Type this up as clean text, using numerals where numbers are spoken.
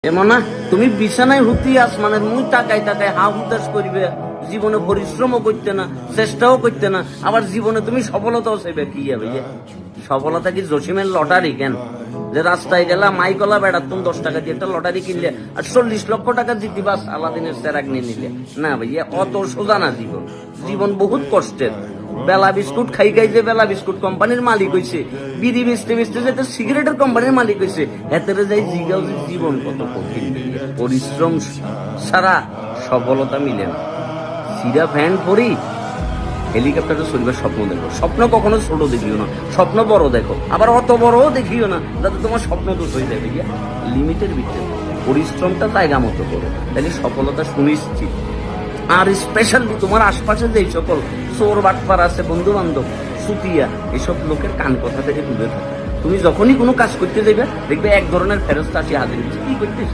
এমন না তুমি বিছানায় হুতি আসমানের মুই তাকাই তাকাই হা হুতাশ করিবে, জীবনে পরিশ্রমও করতে না, চেষ্টাও করতে না, আবার জীবনে তুমি সফলতাও চাইবে। কি ভাইয়া সফলতা কি জসিমের লটারি? কেন যে রাস্তায় গেলা মাইকলা বেড়া তুমি 10 টাকা দিয়ে একটা লটারি কিনলে আর 40 লক্ষ টাকা জিতিবাস আলাদিনের চেরাগ নিয়ে নিলে? না ভাইয়া, অত সোজা না জীবন। জীবন বহুত কষ্টের। বেলা বিস্কুট খাই খাই যে বেলা বিস্কুট কোম্পানির মালিক হয়েছে, বিড়ি বেচতে বেচতে যে সিগারেটের কোম্পানির মালিক হয়েছে, হেতেরে যাই জিগাও যে জীবন কত কঠিন। পরিশ্রম ছাড়া সফলতা মিলে না। সিরা ফ্যান পরি হেলিকপ্টারে চলবে স্বপ্ন দেখো। স্বপ্ন কখনো ছোট দেখিও না, স্বপ্ন বড় দেখো। আবার অত বড়ও দেখিও না যাতে তোমার স্বপ্ন দোষ হয়ে যায়। ভাইয়া লিমিটের ভিতরে পরিশ্রমটা জায়গা মতো করো, তাহলে সফলতা সুনিশ্চিত। আর স্পেশালি তোমার আশপাশে যে সকল চোর বাটপার আছে, বন্ধু বান্ধব, সুতিয়া, এসব লোকের কান কথা থেকে দূরে থাকো। তুমি যখনই কোনো কাজ করতে যাবে দেখবে এক ধরনের ফেরস্তা আসি হাজির হচ্ছে, কি করতেছো?